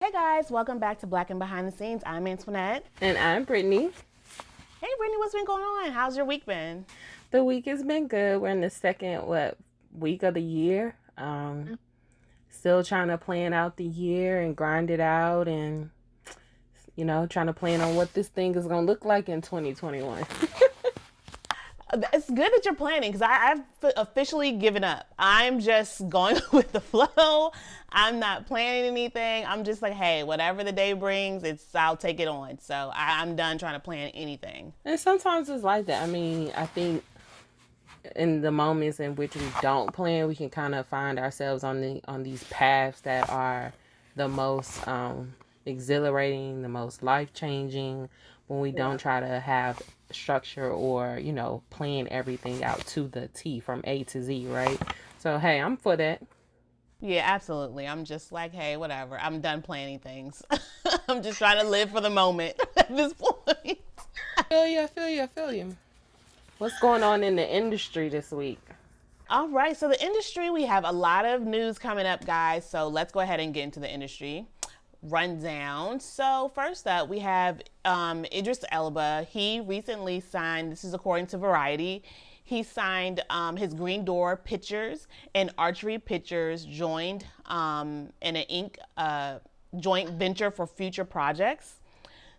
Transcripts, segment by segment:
Hey guys, welcome back to Black and Behind the Scenes. I'm Antoinette. And I'm Brittany. Hey Brittany, what's been going on? How's your week been? The week has been good. We're in the second week of the year. Still trying to plan out the year and grind it out, and trying to plan on what this thing is gonna look like in 2021. It's good that you're planning because I've officially given up. I'm just going with the flow. I'm not planning anything. I'm just like, hey, whatever the day brings, I'll take it on. So I'm done trying to plan anything. And sometimes it's like that. I mean, I think in the moments in which we don't plan, we can kind of find ourselves on these paths that are the most exhilarating, the most life changing, when we don't try to have structure or plan everything out to the T from A to Z, right? So hey, I'm for that. Yeah, absolutely. I'm just like, hey, whatever. I'm done planning things. I'm just trying to live for the moment at this point. I feel you. What's going on in the industry this week? All right, so the industry, we have a lot of news coming up, guys. So let's go ahead and get into the industry rundown. So first up, we have Idris Elba. He recently signed, this is according to Variety, he signed his Green Door Pictures and Archery Pictures joined in an joint venture for future projects.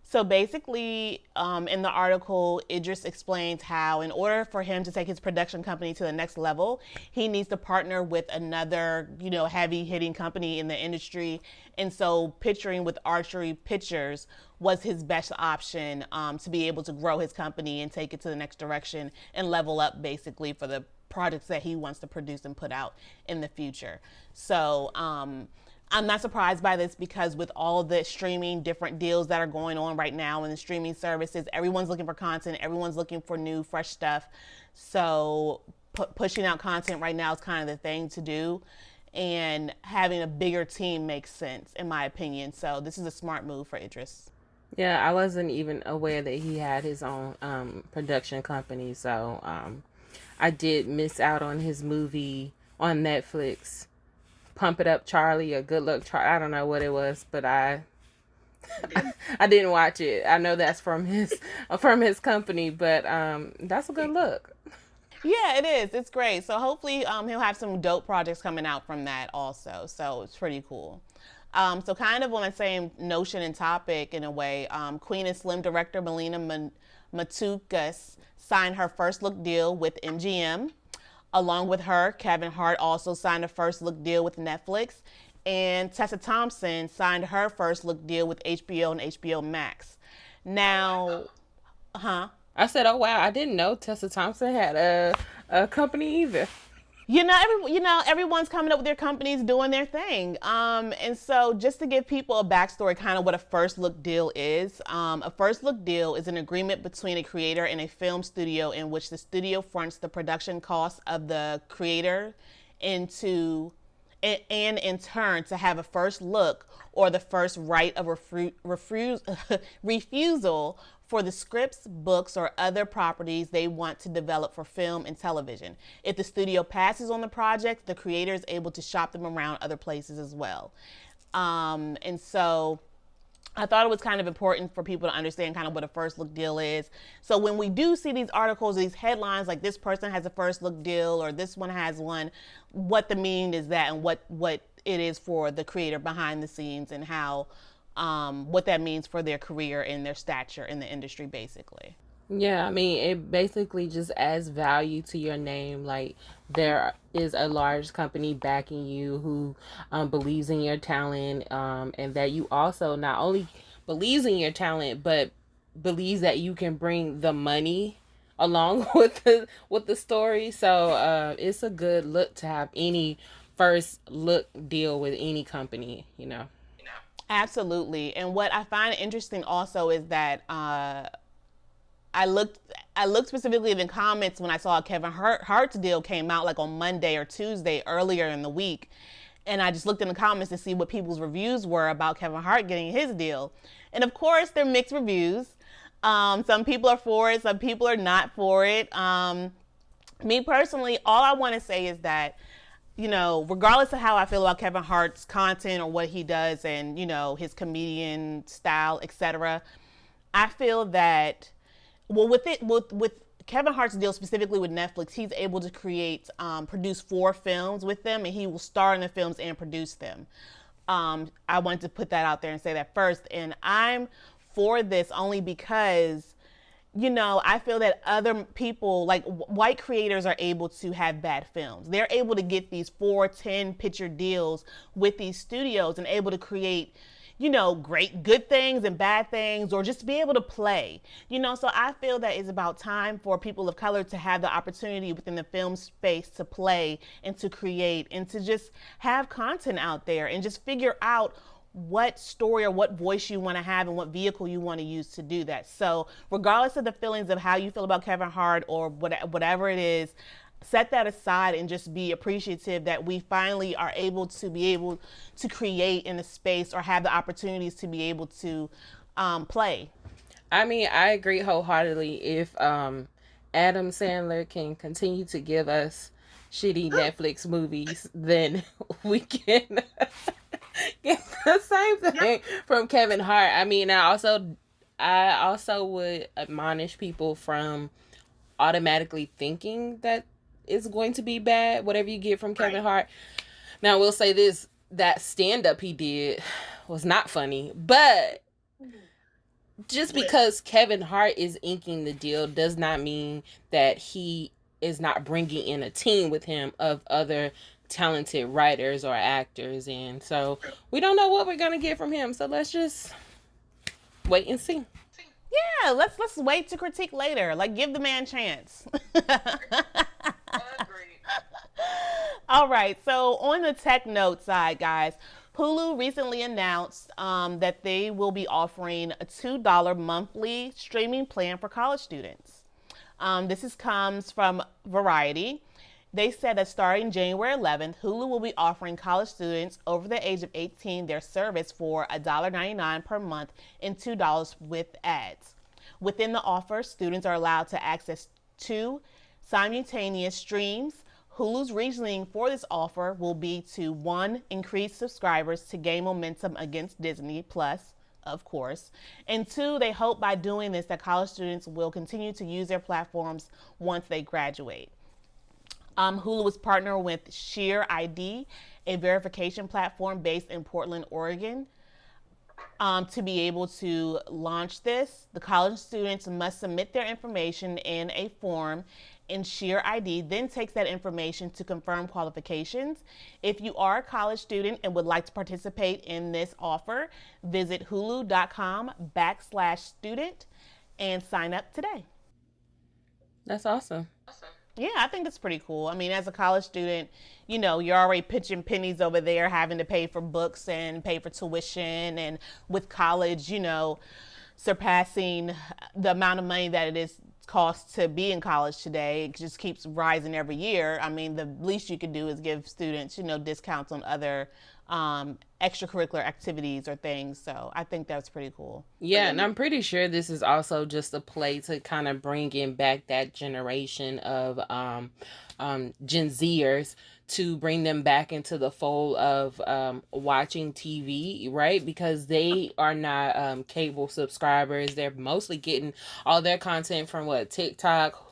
So basically, in the article, Idris explains how in order for him to take his production company to the next level, he needs to partner with another, heavy hitting company in the industry. And so picturing with Archery Pictures was his best option to be able to grow his company and take it to the next direction and level up basically for the projects that he wants to produce and put out in the future. So, I'm not surprised by this because with all the streaming different deals that are going on right now in the streaming services, everyone's looking for content, everyone's looking for new, fresh stuff. So pushing out content right now is kind of the thing to do. And having a bigger team makes sense, in my opinion. So this is a smart move for Idris. Yeah, I wasn't even aware that he had his own production company. So I did miss out on his movie on Netflix, Pump It Up Charlie or Good Luck Charlie. I don't know what it was, but I didn't watch it. I know that's from his company, but that's a good look. Yeah, it is. It's great. So hopefully he'll have some dope projects coming out from that also. So it's pretty cool. So kind of on the same notion and topic in a way, Queen and Slim director Melina Matsoukas signed her first look deal with MGM. Along with her, Kevin Hart also signed a first look deal with Netflix, and Tessa Thompson signed her first look deal with HBO and HBO Max. Now, I said, oh wow, I didn't know Tessa Thompson had a company either. Everyone's coming up with their companies doing their thing. And so just to give people a backstory, kind of what a first look deal is. A first look deal is an agreement between a creator and a film studio in which the studio fronts the production costs of the creator and in turn to have a first look or the first right of refusal for the scripts, books, or other properties they want to develop for film and television. If the studio passes on the project, the creator is able to shop them around other places as well. And so I thought it was kind of important for people to understand kind of what a first look deal is. So when we do see these articles, these headlines, like this person has a first look deal or this one has one, what the meaning is that and what it is for the creator behind the scenes and how what that means for their career and their stature in the industry, basically. Yeah, I mean, it basically just adds value to your name. Like, there is a large company backing you who believes in your talent, and that you also not only believes in your talent, but believes that you can bring the money along with the story. So it's a good look to have any first look deal with any company. Absolutely. And what I find interesting also is that I looked specifically in the comments when I saw Kevin Hart's deal came out like on Monday or Tuesday earlier in the week. And I just looked in the comments to see what people's reviews were about Kevin Hart getting his deal. And of course, they're mixed reviews. Some people are for it, some people are not for it. Me personally, all I want to say is that regardless of how I feel about Kevin Hart's content or what he does and, his comedian style, etc., I feel that, well, with Kevin Hart's deal specifically with Netflix, he's able to produce 4 films with them, and he will star in the films and produce them. I wanted to put that out there and say that first. And I'm for this only because, I feel that other people, like white creators, are able to have bad films. They're able to get these 4-10 picture deals with these studios and able to create, great good things and bad things, or just to be able to play, so I feel that it's about time for people of color to have the opportunity within the film space to play and to create and to just have content out there and just figure out what story or what voice you want to have and what vehicle you want to use to do that. So regardless of the feelings of how you feel about Kevin Hart or whatever it is, set that aside and just be appreciative that we finally are able to create in a space or have the opportunities to be able to play. I mean, I agree wholeheartedly. If Adam Sandler can continue to give us shitty Netflix movies, then we can get the same thing from Kevin Hart. I mean, I also would admonish people from automatically thinking that it's going to be bad, whatever you get from Kevin Hart. Now, we'll say this, that stand-up he did was not funny, but just because Kevin Hart is inking the deal does not mean that he is not bringing in a team with him of other talented writers or actors, and so we don't know what we're going to get from him, so let's just wait and see. Yeah, let's wait to critique later. Like, give the man a chance. All right, so on the tech note side, guys, Hulu recently announced that they will be offering a $2 monthly streaming plan for college students. This comes from Variety. They said that starting January 11th, Hulu will be offering college students over the age of 18 their service for $1.99 per month and $2 with ads. Within the offer, students are allowed to access 2 simultaneous streams. Hulu's reasoning for this offer will be to 1, increase subscribers to gain momentum against Disney Plus, of course, and 2, they hope by doing this that college students will continue to use their platforms once they graduate. Hulu is partnered with Sheer ID, a verification platform based in Portland, Oregon. To be able to launch this, the college students must submit their information in a form, and Sheer ID then takes that information to confirm qualifications. If you are a college student and would like to participate in this offer, visit hulu.com/student and sign up today. That's awesome. Yeah, I think that's pretty cool. I mean, as a college student, you're already pitching pennies over there, having to pay for books and pay for tuition. And with college, surpassing the amount of money that it is cost to be in college today, it just keeps rising every year. I mean, the least you could do is give students, discounts on other extracurricular activities or things. So I think that's pretty cool. Yeah, and I'm pretty sure this is also just a play to kind of bring in back that generation of Gen Zers, to bring them back into the fold of watching TV, right? Because they are not cable subscribers. They're mostly getting all their content from TikTok,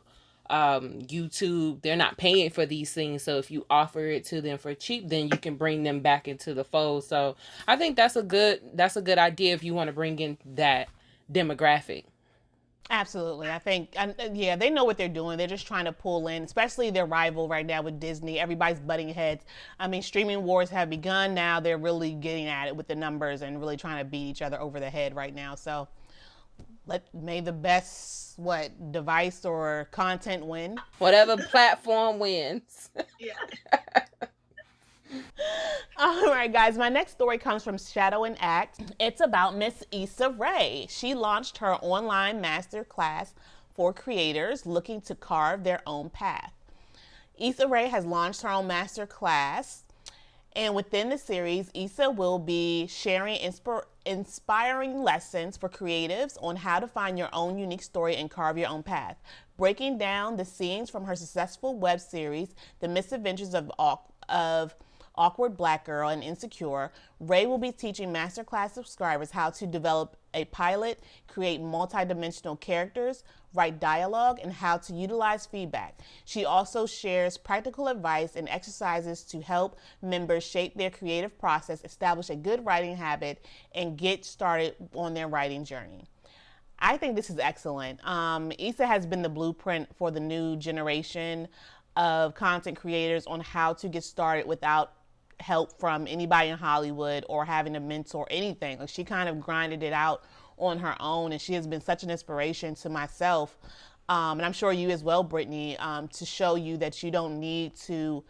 YouTube. They're not paying for these things, so if you offer it to them for cheap, then you can bring them back into the fold. So I think that's a good idea if you want to bring in that demographic. Absolutely. I think, they know what they're doing. They're just trying to pull in, especially their rival right now with Disney. Everybody's butting heads. I mean, streaming wars have begun now. They're really getting at it with the numbers and really trying to beat each other over the head right now. So may the best device or content win. Whatever platform wins. Yeah. All right, guys, my next story comes from Shadow and Act. It's about Miss Issa Rae. She launched her online masterclass for creators looking to carve their own path. Issa Rae has launched her own masterclass, and within the series, Issa will be sharing inspiring lessons for creatives on how to find your own unique story and carve your own path, breaking down the scenes from her successful web series, The Misadventures of of Awkward Black Girl and Insecure, Rae will be teaching masterclass subscribers how to develop a pilot, create multi-dimensional characters, write dialogue, and how to utilize feedback. She also shares practical advice and exercises to help members shape their creative process, establish a good writing habit, and get started on their writing journey. I think this is excellent. Issa has been the blueprint for the new generation of content creators on how to get started without help from anybody in Hollywood or having a mentor or anything. Like, she kind of grinded it out on her own, and she has been such an inspiration to myself, and I'm sure you as well, Brittany, to show you that you don't need to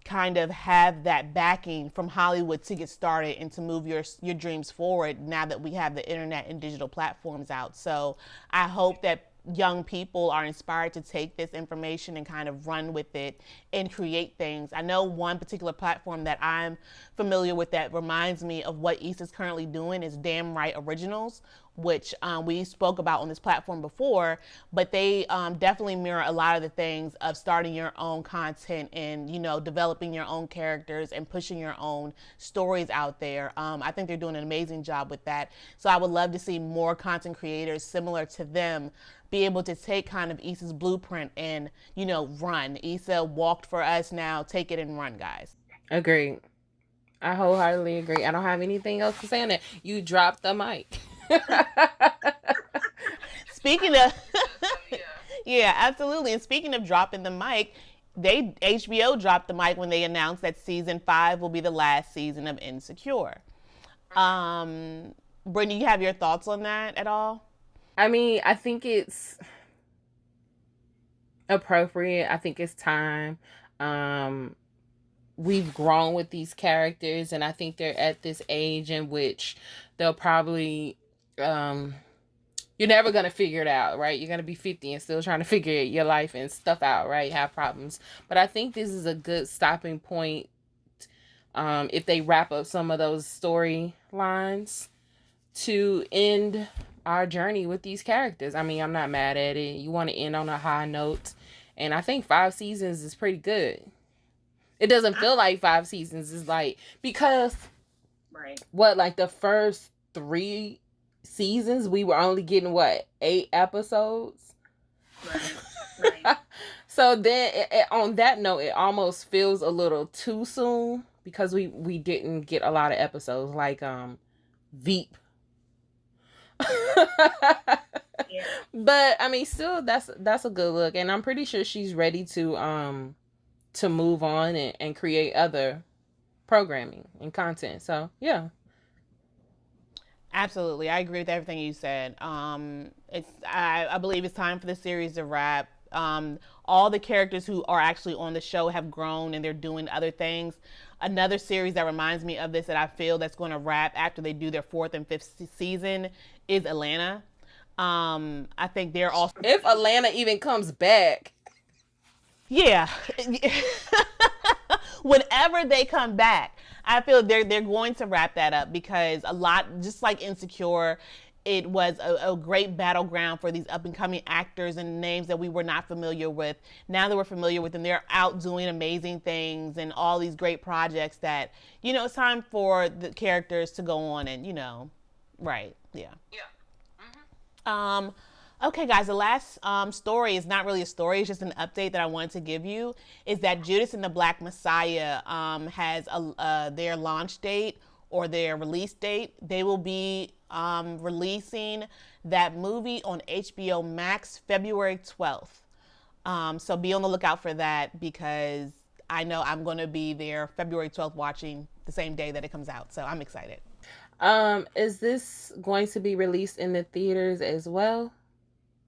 kind of have that backing from Hollywood to get started and to move your dreams forward now that we have the internet and digital platforms out. So I hope that young people are inspired to take this information and kind of run with it and create things. I know one particular platform that I'm familiar with that reminds me of what Issa's currently doing is Damn Right Originals, which we spoke about on this platform before, but they definitely mirror a lot of the things of starting your own content and, you know, developing your own characters and pushing your own stories out there. I think they're doing an amazing job with that. So I would love to see more content creators similar to them be able to take kind of Issa's blueprint and, you know, run. Issa walked for us, now take it and run, guys. Agreed. I wholeheartedly agree. I don't have anything else to say on that. You dropped the mic. Speaking of, yeah, absolutely. And speaking of dropping the mic, HBO dropped the mic when they announced that season 5 will be the last season of Insecure. Brittany, you have your thoughts on that at all? I mean, I think it's appropriate. I think it's time. We've grown with these characters, and I think they're at this age in which they'll probably, you're never going to figure it out, right? You're going to be 50 and still trying to figure your life and stuff out, right? Have problems. But I think this is a good stopping point if they wrap up some of those storylines to end our journey with these characters. I mean, I'm not mad at it. You want to end on a high note. And I think 5 seasons is pretty good. It doesn't feel like 5 seasons. It's like, because like the first 3 seasons, we were only getting 8 episodes? Right. So then on that note, it almost feels a little too soon because we didn't get a lot of episodes like Veep. Yeah. But I mean, still, that's a good look, and I'm pretty sure she's ready to move on and create other programming and content. So yeah, absolutely, I agree with everything you said. I believe it's time for the series to wrap. All the characters who are actually on the show have grown and they're doing other things. Another series that reminds me of this that I feel that's going to wrap after they do their 4th and 5th season is Atlanta. I think they're also, if Atlanta even comes back. Yeah. Whenever they come back, I feel they're going to wrap that up, because a lot, just like Insecure, it was a great battleground for these up-and-coming actors and names that we were not familiar with. Now that we're familiar with them, they're out doing amazing things and all these great projects that, you know, it's time for the characters to go on and, you know, right, yeah. Yeah. Mm-hmm. Okay, guys, the last story is not really a story. It's just an update that I wanted to give you, is that Judas and the Black Messiah has their launch date or their release date. They will be releasing that movie on HBO Max February 12th. So be on the lookout for that, because I know I'm going to be there February 12th watching the same day that it comes out. So I'm excited. Is this going to be released in the theaters as well?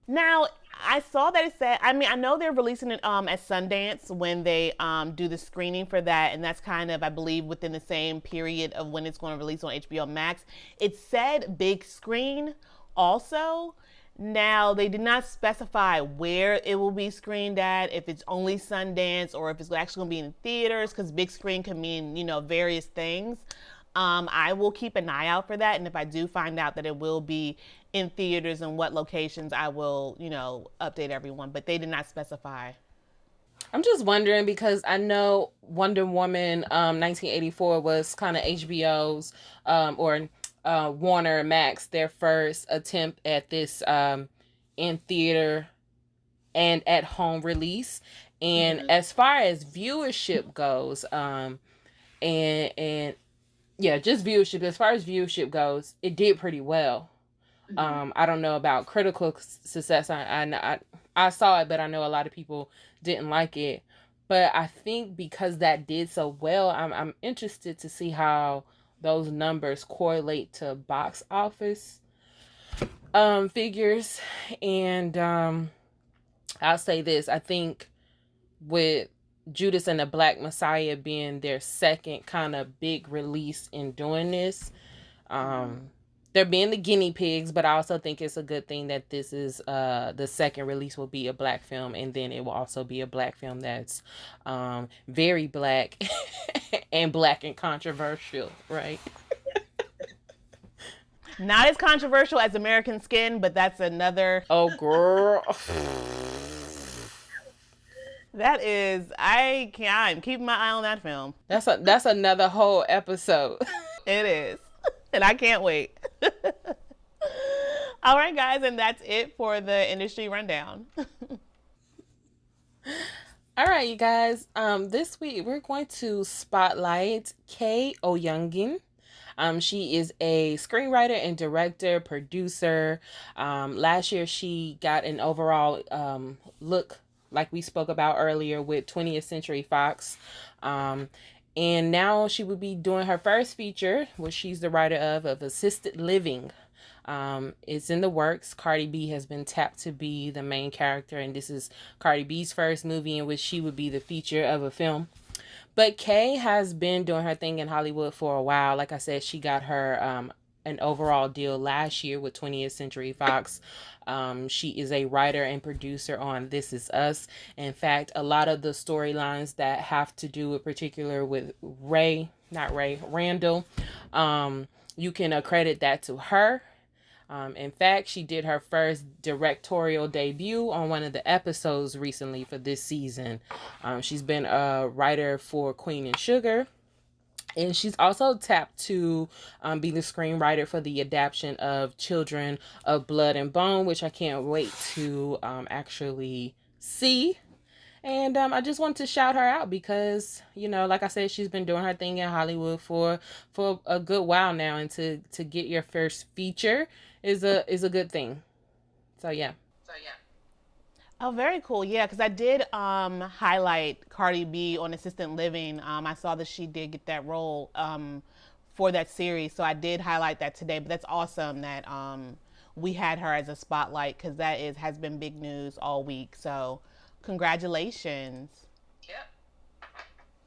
Now, I saw that it said, I mean, I know they're releasing it at Sundance when they do the screening for that, and that's kind of, I believe, within the same period of when it's going to release on HBO Max. It said big screen also. Now, they did not specify where it will be screened at, if it's only Sundance or if it's actually going to be in theaters, because big screen can mean, you know, various things. I will keep an eye out for that, and if I do find out that it will be in theaters and what locations, I will, you know, update everyone, but they did not specify. I'm just wondering because I know Wonder Woman 1984 was kind of HBO's or Warner Max their first attempt at this in theater and at home release. And as far as viewership goes, and yeah, just viewership. As far as viewership goes, it did pretty well. I don't know about critical success. I saw it, but I know a lot of people didn't like it. But I think because that did so well, I'm interested to see how those numbers correlate to box office figures. And I'll say this: I think with Judas and the Black Messiah being their second kind of big release in doing this, they're being the guinea pigs, but I also think it's a good thing that this is the second release will be a black film, and then it will also be a black film that's very black and black and controversial, right? Not as controversial as American Skin, but that's another. Oh, girl. That is, I'm keeping my eye on that film. That's another whole episode. It is. And I can't wait. All right, guys, and that's it for the industry rundown. All right, you guys. This week we're going to spotlight Kay Oyegun. She is a screenwriter and director, producer. Last year she got an overall look, like we spoke about earlier, with 20th Century Fox. And now she will be doing her first feature, which she's the writer of Assisted Living. It's in the works. Cardi B has been tapped to be the main character, and this is Cardi B's first movie in which she would be the feature of a film. But Kay has been doing her thing in Hollywood for a while. Like I said, she got her an overall deal last year with 20th Century Fox. She is a writer and producer on This Is Us. In fact, a lot of the storylines that have to do with particular with Randall, you can accredit that to her. In fact, she did her first directorial debut on one of the episodes recently for this season. She's been a writer for Queen and Sugar. And she's also tapped to be the screenwriter for the adaptation of Children of Blood and Bone, which I can't wait to actually see. And I just want to shout her out because, you know, like I said, she's been doing her thing in Hollywood for a good while now. And to get your first feature is a good thing. So, yeah. Oh, very cool. Yeah, because I did highlight Cardi B on Assistant Living. I saw that she did get that role for that series, so I did highlight that today. But that's awesome that we had her as a spotlight because that has been big news all week. So congratulations. Yep.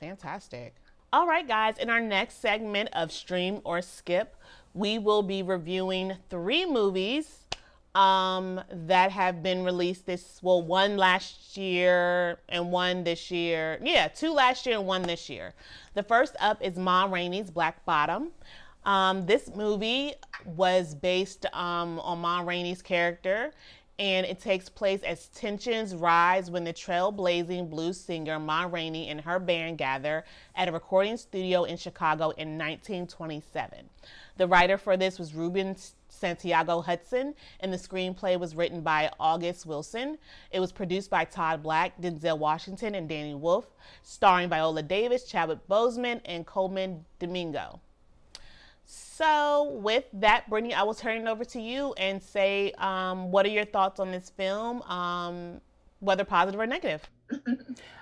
Fantastic. All right, guys. In our next segment of Stream or Skip, we will be reviewing 3 movies that have been released one last year and one this year. Yeah, 2 last year and 1 this year. The first up is Ma Rainey's Black Bottom. This movie was based on Ma Rainey's character, and it takes place as tensions rise when the trailblazing blues singer Ma Rainey and her band gather at a recording studio in Chicago in 1927. The writer for this was Ruben Santiago Hudson, and the screenplay was written by August Wilson. It was produced by Todd Black, Denzel Washington, and Danny Wolf, starring Viola Davis, Chadwick Boseman, and Coleman Domingo. So with that, Brittany, I will turn it over to you and say, what are your thoughts on this film, whether positive or negative?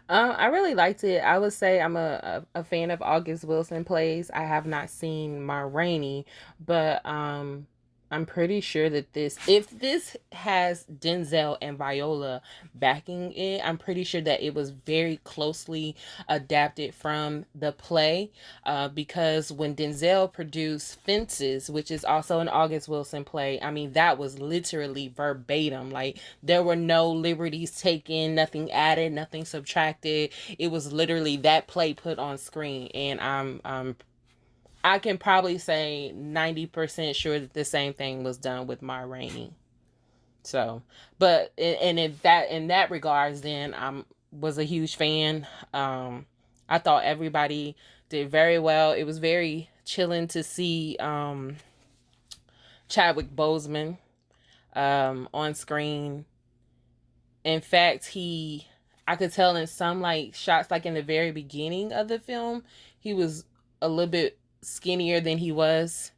I really liked it. I would say I'm a fan of August Wilson plays. I have not seen Ma Rainey, but I'm pretty sure that if this has Denzel and Viola backing it, I'm pretty sure that it was very closely adapted from the play, because when Denzel produced Fences, which is also an August Wilson play, I mean, that was literally verbatim. Like, there were no liberties taken, nothing added, nothing subtracted. It was literally that play put on screen, and I can probably say 90% sure that the same thing was done with Ma Rainey. So, but in that regards, then I'm was a huge fan. I thought everybody did very well. It was very chilling to see Chadwick Boseman on screen. In fact, I could tell in some like shots, like in the very beginning of the film, he was a little bit skinnier than he was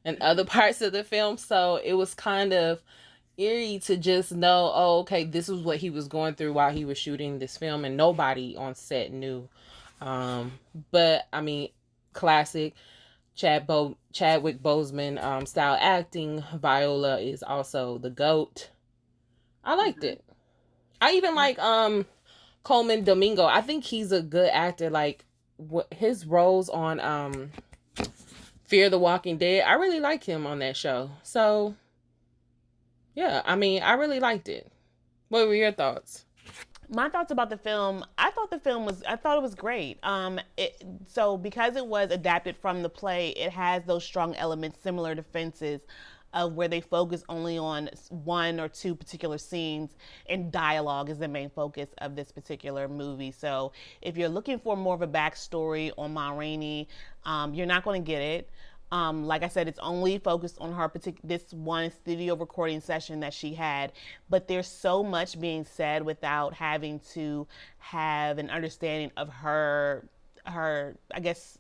in other parts of the film. So it was kind of eerie to just know, oh, okay, this was what he was going through while he was shooting this film, and nobody on set knew. But I mean, classic Chadwick Boseman style acting. Viola is also the GOAT. I liked it. I even like Coleman Domingo. I think he's a good actor. Like his roles on Fear the Walking Dead, I really like him on that show. So yeah, I mean, I really liked it. What were your thoughts? My thoughts about the film, I thought it was great. So because it was adapted from the play, it has those strong elements similar to Fences, where they focus only on one or two particular scenes, and dialogue is the main focus of this particular movie. So if you're looking for more of a backstory on Ma Rainey, you're not going to get it. Like I said, it's only focused on this one studio recording session that she had, but there's so much being said without having to have an understanding of I guess,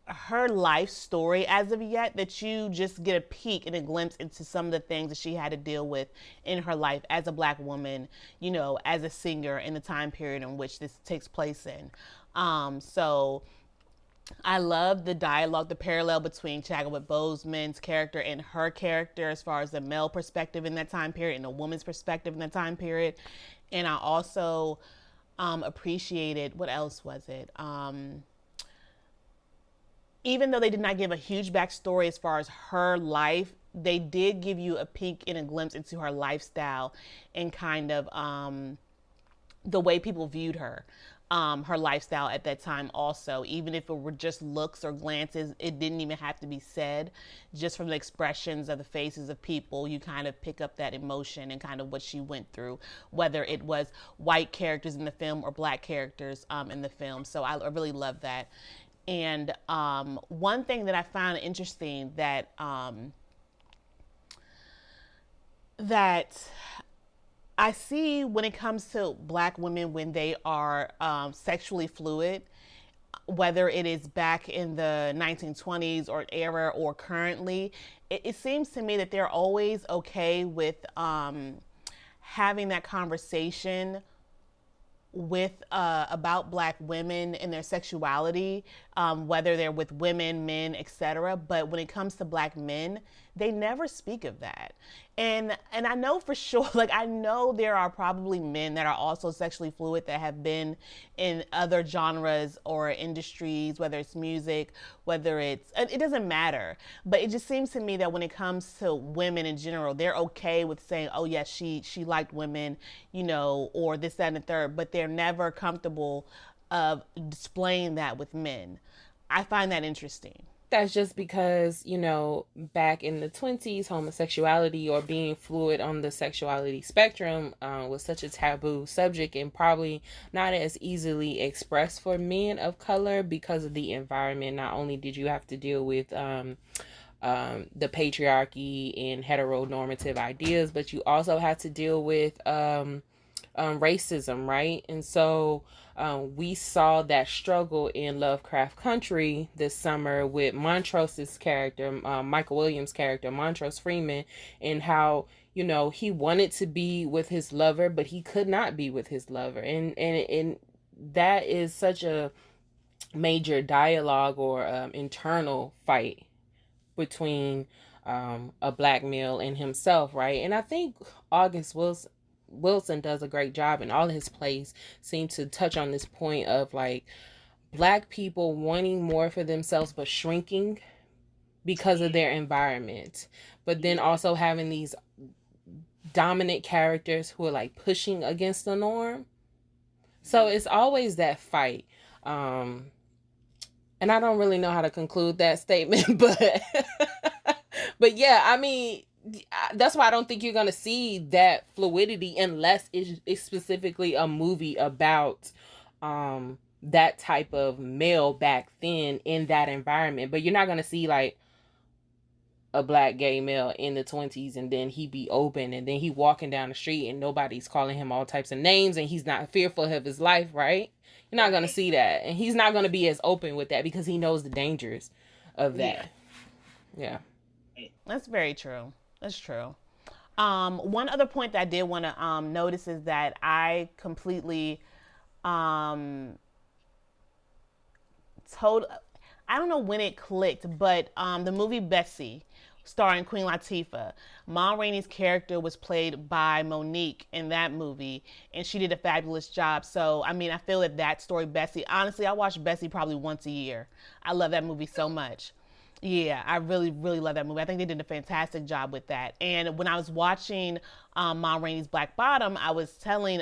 her life story as of yet, that you just get a peek and a glimpse into some of the things that she had to deal with in her life as a Black woman, as a singer in the time period in which this takes place in. So I love the dialogue, the parallel between Chadwick Boseman's character and her character, as far as the male perspective in that time period and the woman's perspective in that time period. And I also appreciated, what else was it? Even though they did not give a huge backstory as far as her life, they did give you a peek and a glimpse into her lifestyle and kind of the way people viewed her. Her lifestyle at that time also, even if it were just looks or glances, it didn't even have to be said. Just from the expressions of the faces of people, you kind of pick up that emotion and kind of what she went through, whether it was white characters in the film or Black characters in the film. So I really love that. And one thing that I found interesting that I see when it comes to Black women when they are sexually fluid, whether it is back in the 1920s or era or currently, it seems to me that they're always okay with having that conversation with about Black women and their sexuality, whether they're with women, men, etc. But when it comes to Black men, they never speak of that. And I know for sure, like, I know there are probably men that are also sexually fluid that have been in other genres or industries, whether it's music, whether it doesn't matter. But it just seems to me that when it comes to women in general, they're okay with saying, oh yes, she liked women, or this, that, and the third, but they're never comfortable of displaying that with men. I find that interesting. That's just because, back in the 20s, homosexuality or being fluid on the sexuality spectrum was such a taboo subject and probably not as easily expressed for men of color because of the environment. Not only did you have to deal with the patriarchy and heteronormative ideas, but you also had to deal with racism, right? And so we saw that struggle in Lovecraft Country this summer with Montrose's character, Michael Williams' character, Montrose Freeman, and how, he wanted to be with his lover, but he could not be with his lover. And that is such a major dialogue or internal fight between a Black male and himself, right? And I think August Wilson does a great job, and all of his plays seem to touch on this point of like Black people wanting more for themselves but shrinking because of their environment, but then also having these dominant characters who are like pushing against the norm. So it's always that fight. And I don't really know how to conclude that statement, but but yeah, I mean, that's why I don't think you're gonna see that fluidity unless it's specifically a movie about that type of male back then in that environment. But you're not gonna see like a black gay male in the 20s and then he be open and then he walking down the street and nobody's calling him all types of names and he's not fearful of his life, right? You're not gonna see that, and he's not gonna be as open with that because he knows the dangers of that. Yeah. That's very true. That's true. One other point that I did want to notice is that I completely told, I don't know when it clicked, but the movie Bessie, starring Queen Latifah, Ma Rainey's character was played by Monique in that movie, and she did a fabulous job. So, I mean, I feel that story, Bessie, honestly, I watch Bessie probably once a year. I love that movie so much. Yeah, I really, really love that movie. I think they did a fantastic job with that. And when I was watching Ma Rainey's Black Bottom, I was telling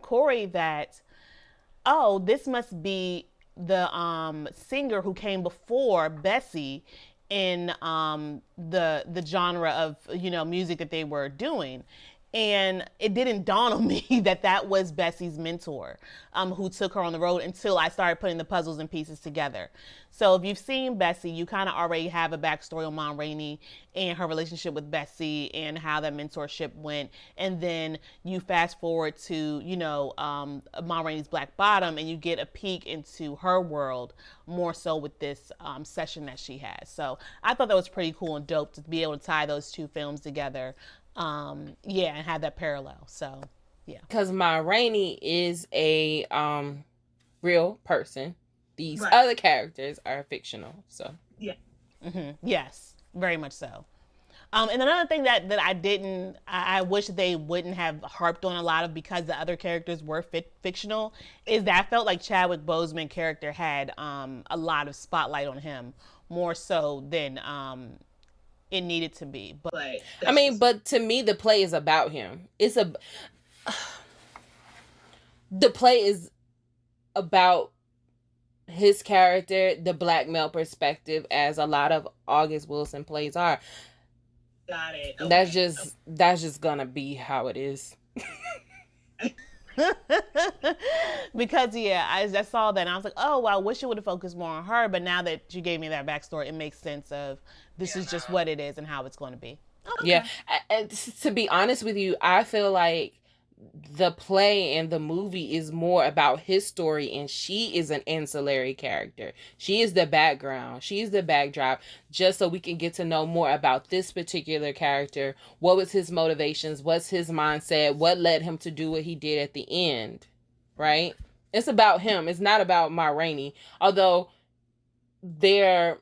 Corey that, oh, this must be the singer who came before Bessie in the genre of music that they were doing. And it didn't dawn on me that was Bessie's mentor, who took her on the road until I started putting the puzzles and pieces together. So if you've seen Bessie, you kind of already have a backstory on Ma Rainey and her relationship with Bessie and how that mentorship went. And then you fast forward to, Ma Rainey's Black Bottom, and you get a peek into her world more so with this session that she has. So I thought that was pretty cool and dope to be able to tie those two films together. And have that parallel. So yeah, because Ma Rainey is a real person. These other characters are fictional. So yeah. Yes, very much so. And another thing that I wish they wouldn't have harped on a lot of, because the other characters were fictional, is that I felt like Chadwick Boseman character had a lot of spotlight on him, more so than it needed to be. But I mean, but to me, the play is about him. The play is about his character, the black male perspective, as a lot of August Wilson plays are. Got it. Okay. That's just gonna be how it is. Because I saw that and I was like, oh, well, I wish you would have focused more on her. But now that you gave me that backstory, it makes sense of this is just what it is and how it's going to be. Okay. Yeah, and to be honest with you, I feel like the play and the movie is more about his story, and she is an ancillary character. She is the background. She is the backdrop, just so we can get to know more about this particular character. What was his motivations? What's his mindset? What led him to do what he did at the end, right? It's about him. It's not about Ma Rainey. Although their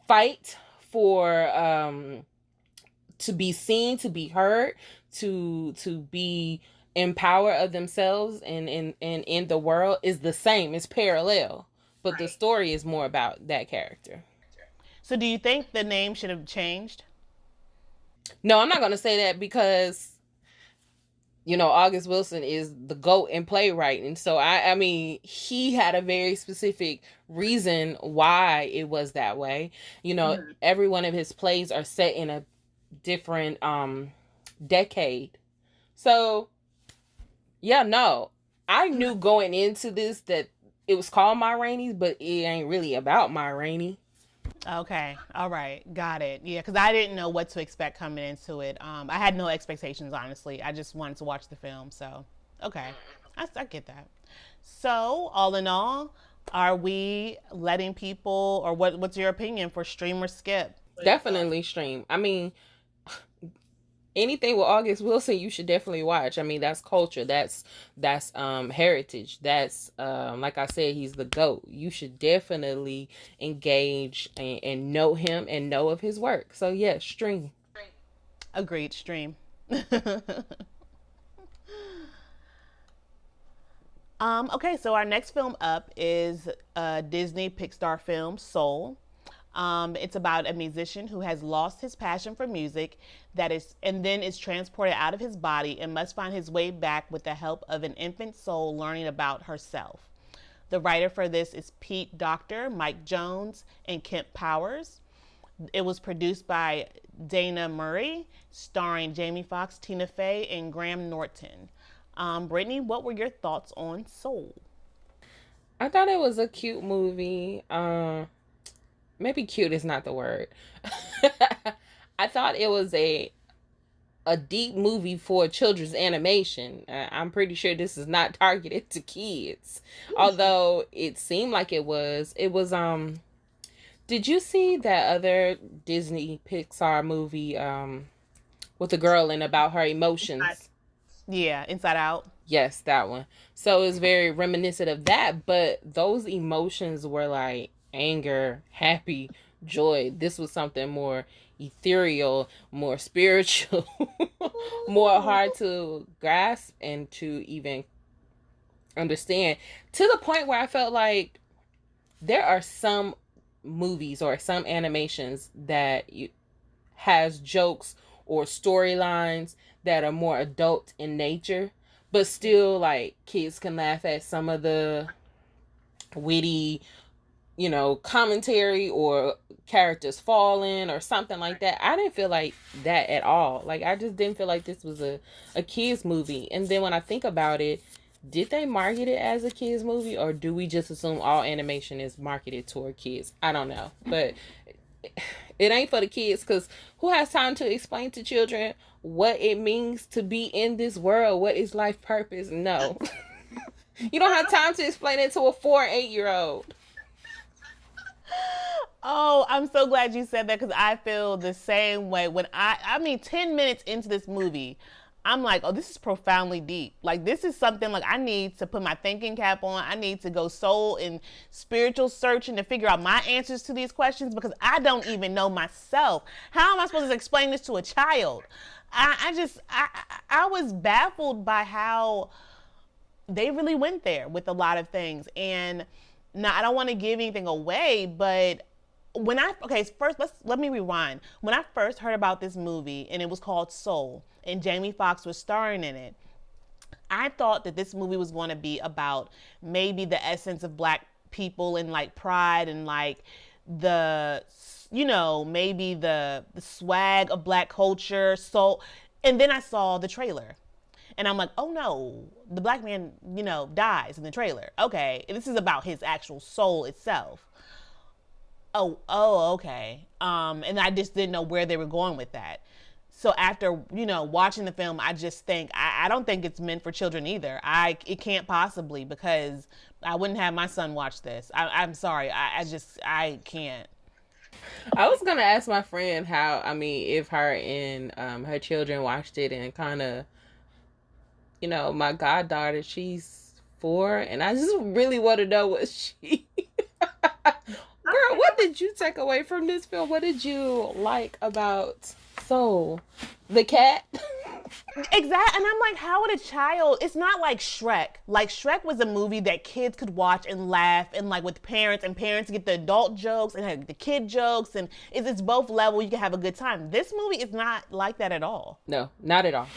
fight for to be seen, to be heard, to be empowered of themselves and in the world is the same. It's parallel, but the story is more about that character. So do you think the name should have changed? No, I'm not going to say that, because August Wilson is the GOAT in playwright, and so I mean, he had a very specific reason why it was that way. Every one of his plays are set in a different decade. So I knew going into this that it was called Ma Rainey's, but it ain't really about Ma Rainey. Okay, all right, got it. Yeah, because I didn't know what to expect coming into it. I had no expectations, honestly. I just wanted to watch the film. So okay, I get that. So all in all, are we letting people, or what's your opinion for stream or skip? Definitely stream. I mean, anything with August Wilson, you should definitely watch. I mean, that's culture. That's heritage. That's like I said, he's the GOAT. You should definitely engage and know him and know of his work. So yeah, stream. Agreed, stream. Okay, so our next film up is a Disney Pixar film, Soul. It's about a musician who has lost his passion for music and then is transported out of his body and must find his way back with the help of an infant soul learning about herself. The writer for this is Pete Docter, Mike Jones, and Kemp Powers. It was produced by Dana Murray, starring Jamie Foxx, Tina Fey, and Graham Norton. Brittany, what were your thoughts on Soul? I thought it was a cute movie. Maybe cute is not the word. I thought it was a deep movie for children's animation. I'm pretty sure this is not targeted to kids, although it seemed like it was. It was Did you see that other Disney Pixar movie with a girl in about her emotions? Yeah, Inside Out. Yes, that one. So it's very reminiscent of that, but those emotions were like anger, happy, joy. This was something more ethereal, more spiritual, more hard to grasp and to even understand, to the point where I felt like there are some movies or some animations that has jokes or storylines that are more adult in nature, but still like kids can laugh at some of the witty, commentary or characters falling or something like that. I didn't feel like that at all. Like, I just didn't feel like this was a kids movie. And then when I think about it, did they market it as a kids movie, or do we just assume all animation is marketed toward kids? I don't know, but it ain't for the kids, because who has time to explain to children what it means to be in this world? What is life purpose? No. You don't have time to explain it to a 4 or 8-year-old. Oh, I'm so glad you said that, because I feel the same way. When I mean, 10 minutes into this movie, I'm like, oh, this is profoundly deep. Like, this is something like I need to put my thinking cap on. I need to go soul and spiritual searching to figure out my answers to these questions, because I don't even know myself. How am I supposed to explain this to a child? I was baffled by how they really went there with a lot of things. And now I don't want to give anything away, but first let me rewind. When I first heard about this movie, and it was called Soul, and Jamie Foxx was starring in it, I thought that this movie was going to be about maybe the essence of Black people and like pride and like maybe the swag of Black culture. So, and then I saw the trailer. And I'm like, oh no, the Black man, dies in the trailer. Okay, this is about his actual soul itself. Oh, okay. And I just didn't know where they were going with that. So after, watching the film, I just think, I don't think it's meant for children either. It can't possibly, because I wouldn't have my son watch this. I'm sorry. I can't. I was going to ask my friend if her and her children watched it, and kind of, my goddaughter, she's 4, and I just really want to know what she... Girl, what did you take away from this film? What did you like about Soul? The cat? Exactly. And I'm like, how would a child... It's not like Shrek. Like, Shrek was a movie that kids could watch and laugh, and like with parents, and parents get the adult jokes and the kid jokes, and it's both level. You can have a good time. This movie is not like that at all. No, not at all.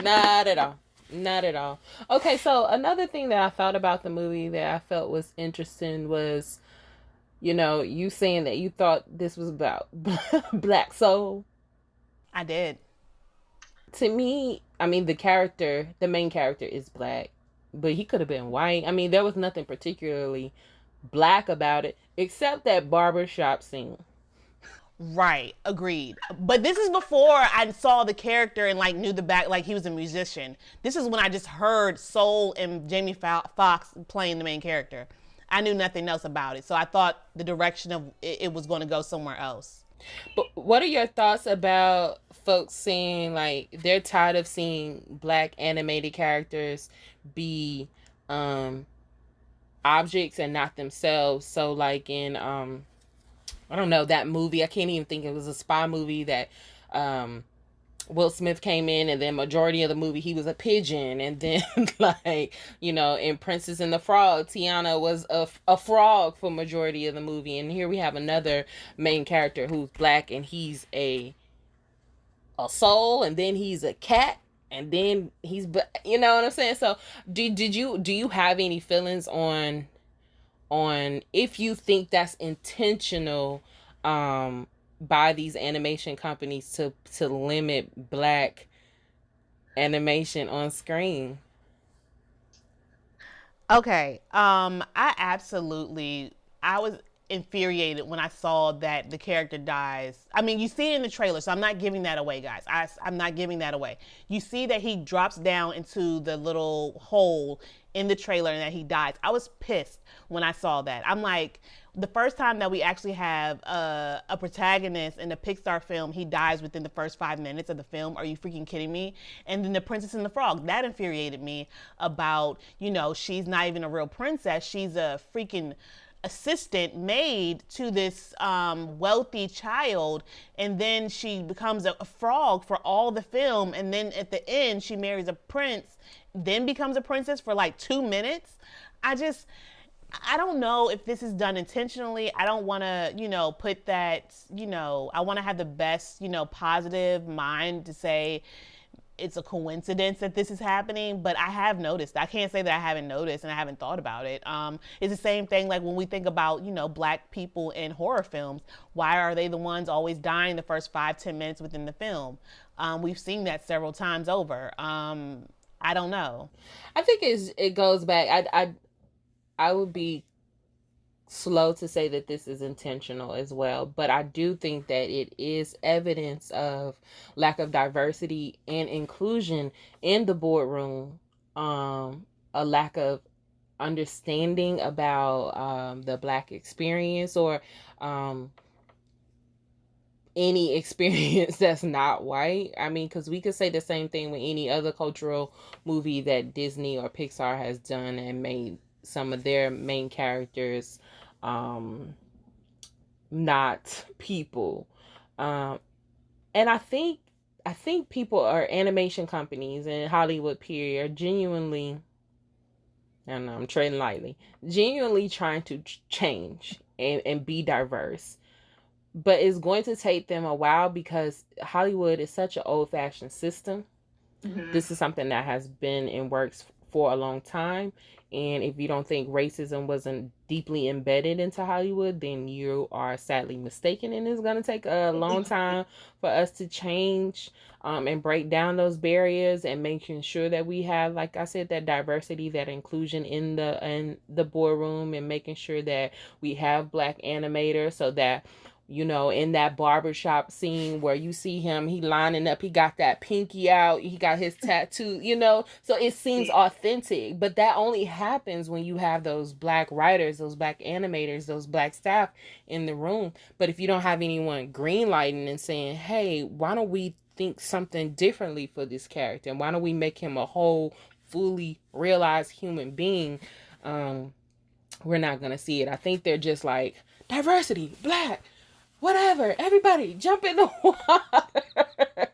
Not at all. Not at all. Okay, so another thing that I thought about the movie that I felt was interesting was, you saying that you thought this was about Black soul. I did. To me, the main character is Black, but he could have been white. There was nothing particularly Black about it, except that barbershop scene. Right, agreed. But this is before I saw the character and like knew the back, like he was a musician. This is when I just heard Soul and Jamie Foxx playing the main character. I knew nothing else about it, so I thought the direction of it was going to go somewhere else. But what are your thoughts about folks saying like they're tired of seeing Black animated characters be objects and not themselves? So like in I don't know, that movie, I can't even think, it was a spy movie that Will Smith came in, and then majority of the movie he was a pigeon, and then like, in Princess and the Frog, Tiana was a frog for majority of the movie, and here we have another main character who's Black, and he's a soul, and then he's a cat, and then he's, you know what I'm saying? So do you have any feelings on if you think that's intentional, by these animation companies to limit Black animation on screen? Okay. I was infuriated when I saw that the character dies. I mean, you see it in the trailer, so I'm not giving that away, guys. I'm not giving that away. You see that he drops down into the little hole in the trailer and that he dies. I was pissed when I saw that. I'm like, the first time that we actually have a protagonist in a Pixar film, he dies within the first 5 minutes of the film. Are you freaking kidding me? And then the Princess and the Frog, that infuriated me about, she's not even a real princess. She's a freaking assistant maid to this wealthy child, and then she becomes a frog for all the film, and then at the end she marries a prince, then becomes a princess for like 2 minutes. I don't know if this is done intentionally. I don't want to, put that, I want to have the best, positive mind to say it's a coincidence that this is happening, but I have noticed. I can't say that I haven't noticed and I haven't thought about it. It's the same thing like when we think about, Black people in horror films. Why are they the ones always dying the first 5-10 minutes within the film? We've seen that several times over. I don't know. I think it goes back. I would be slow to say that this is intentional as well, but I do think that it is evidence of lack of diversity and inclusion in the boardroom, a lack of understanding about the Black experience, or any experience that's not white. I mean, because we could say the same thing with any other cultural movie that Disney or Pixar has done and made some of their main characters not people. And I think people, or animation companies in Hollywood period, are genuinely, I don't know, I'm treading lightly, genuinely trying to change and be diverse. But it's going to take them a while because Hollywood is such an old-fashioned system. Mm-hmm. This is something that has been in works for a long time. And if you don't think racism wasn't deeply embedded into Hollywood, then you are sadly mistaken. And it's going to take a long time for us to change and break down those barriers and making sure that we have, like I said, that diversity, that inclusion in the boardroom, and making sure that we have Black animators so that, in that barbershop scene where you see him, he lining up, he got that pinky out, he got his tattoo, so it seems authentic. But that only happens when you have those Black writers, those Black animators, those Black staff in the room. But if you don't have anyone greenlighting and saying, hey, why don't we think something differently for this character, and why don't we make him a whole, fully realized human being, we're not gonna see it. I think they're just like, diversity, Black, whatever, everybody jump in the water.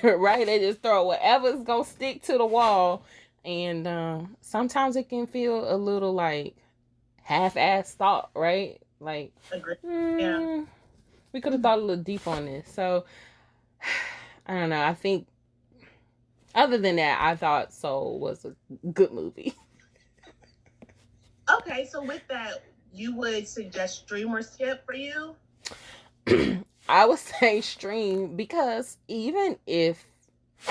Right? They just throw whatever's gonna stick to the wall. And sometimes it can feel a little like half-assed thought, right? Like, yeah, we could have thought a little deep on this. So I don't know. I think other than that, I thought Soul was a good movie. Okay, so with that, you would suggest stream or skip for you? I would say stream, because even if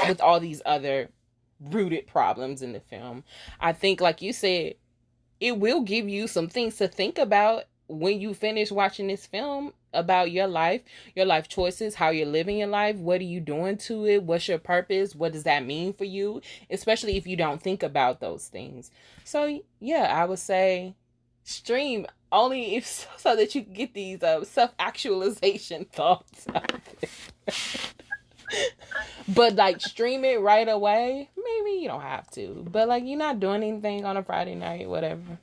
with all these other rooted problems in the film, I think, like you said, it will give you some things to think about when you finish watching this film, about your life choices, how you're living your life, what are you doing to it, what's your purpose, what does that mean for you, especially if you don't think about those things. So yeah, I would say stream, only if so that you can get these self-actualization thoughts out there. But like, stream it right away, maybe you don't have to, but like, you're not doing anything on a Friday night, whatever.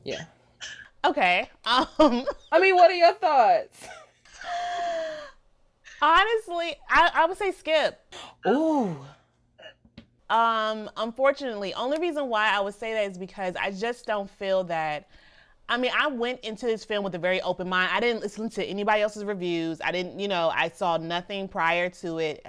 Yeah. Okay. I mean, what are your thoughts? Honestly, I would say skip. Ooh. Unfortunately, only reason why I would say that is because I just don't feel that. I mean, I went into this film with a very open mind. I didn't listen to anybody else's reviews. I didn't, I saw nothing prior to it,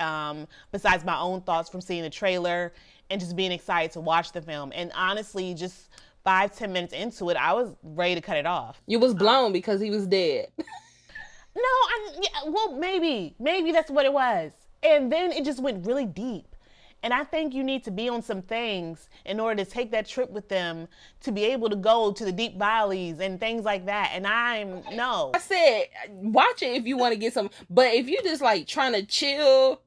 besides my own thoughts from seeing the trailer and just being excited to watch the film. And honestly, just 5-10 minutes into it, I was ready to cut it off. You was blown because he was dead. No, well, maybe that's what it was. And then it just went really deep. And I think you need to be on some things in order to take that trip with them to be able to go to the deep valleys and things like that. And no. I said, watch it if you want to get some, but if you just like trying to chill,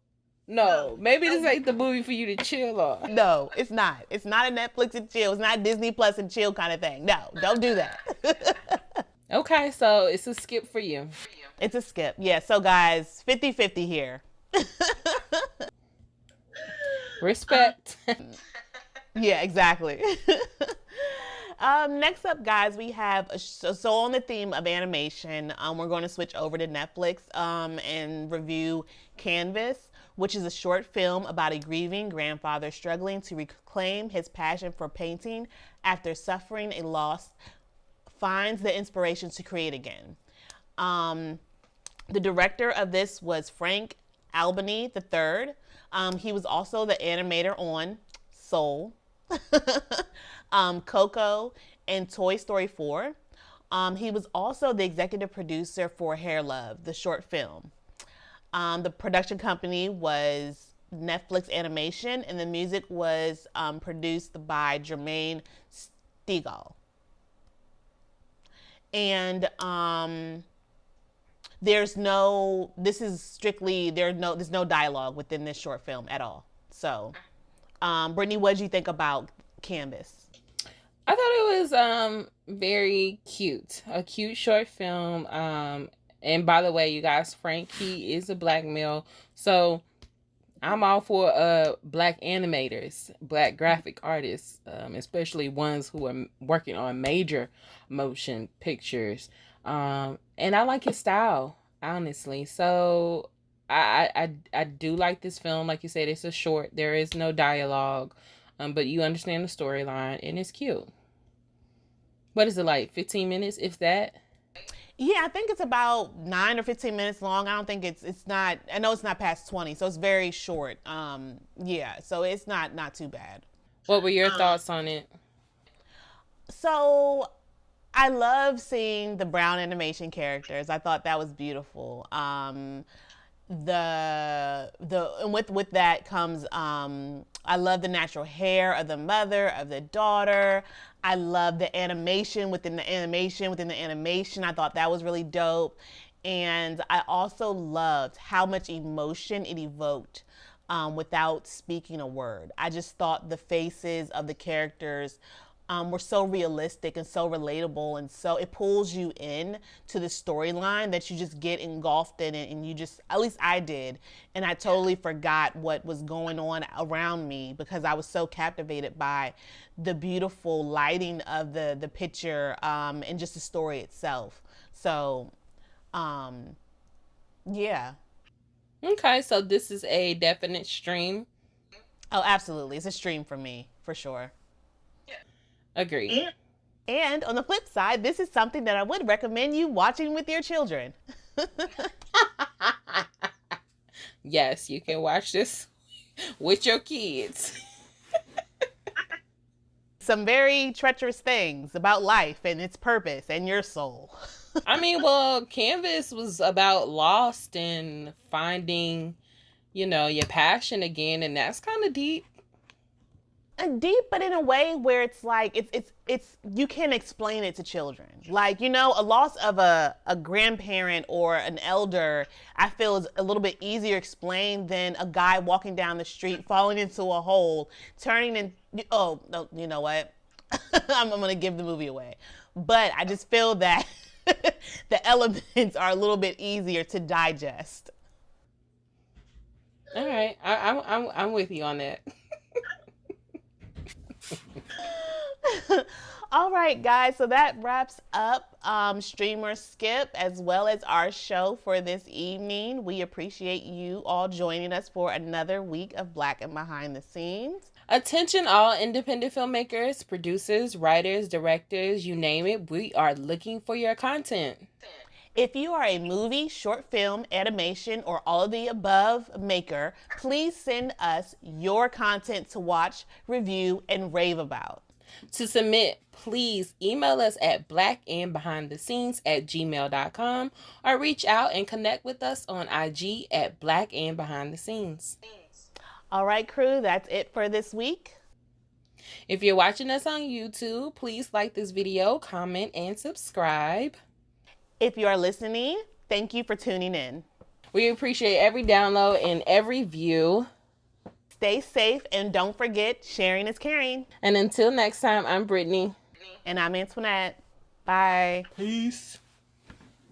no, maybe this ain't the movie for you to chill on. No, it's not. It's not a Netflix and chill. It's not Disney Plus and chill kind of thing. No, don't do that. Okay, so it's a skip for you. It's a skip. Yeah, so guys, 50-50 here. Respect. Yeah, exactly. Next up, guys, we have, so on the theme of animation, we're going to switch over to Netflix and review Canvas, which is a short film about a grieving grandfather struggling to reclaim his passion for painting after suffering a loss, finds the inspiration to create again. The director of this was Frank E Abney III. He was also the animator on Soul, CoCo, and Toy Story 4. He was also the executive producer for Hair Love, the short film. The production company was Netflix Animation, and the music was produced by Jermaine Stegall. And there's no dialogue within this short film at all. So, Brittany, what did you think about Canvas? I thought it was very cute. A cute short film. And by the way, you guys, Frank, he is a black male. So I'm all for black animators, black graphic artists, especially ones who are working on major motion pictures. And I like his style, honestly. So I do like this film. Like you said, it's a short. There is no dialogue, but you understand the storyline, and it's cute. What is it, like 15 minutes, if that? Yeah, I think it's about 9 or 15 minutes long. I don't think it's not. I know it's not past 20, so it's very short. Yeah, so it's not too bad. What were your thoughts on it? So I love seeing the brown animation characters. I thought that was beautiful. And with that comes I love the natural hair of the mother, of the daughter. I love the animation within the animation. I thought that was really dope. And I also loved how much emotion it evoked without speaking a word. I just thought the faces of the characters were so realistic and so relatable, and so it pulls you in to the storyline that you just get engulfed in it, and you just, at least I did, and I totally forgot what was going on around me because I was so captivated by the beautiful lighting of the picture and just the story itself. So, yeah. Okay, so this is a definite stream. Oh, absolutely. It's a stream for me, for sure. Agreed. And on the flip side, this is something that I would recommend you watching with your children. Yes, you can watch this with your kids. Some very treacherous things about life and its purpose and your soul. I mean, well, Canvas was about lost and finding, your passion again, and that's kind of deep. Deep, but in a way where it's like it's you can explain it to children. Like, a loss of a grandparent or an elder, I feel is a little bit easier explained than a guy walking down the street, falling into a hole, turning in. Oh, no, you know what? I'm gonna give the movie away, but I just feel that the elements are a little bit easier to digest. All right, I'm with you on that. All right, guys, so that wraps up Streamer Skip as well as our show for this evening. We appreciate you all joining us for another week of Black and Behind the Scenes. Attention all independent filmmakers, producers, writers, directors, you name it, we are looking for your content. If you are a movie, short film, animation, or all of the above maker, please send us your content to watch, review, and rave about. To submit, please email us at blackandbehindthescenes@gmail.com or reach out and connect with us on IG at blackandbehindthescenes. All right, crew, that's it for this week. If you're watching us on YouTube, please like this video, comment, and subscribe. If you are listening, thank you for tuning in. We appreciate every download and every view. Stay safe and don't forget, sharing is caring. And until next time, I'm Brittany. And I'm Antoinette. Bye. Peace.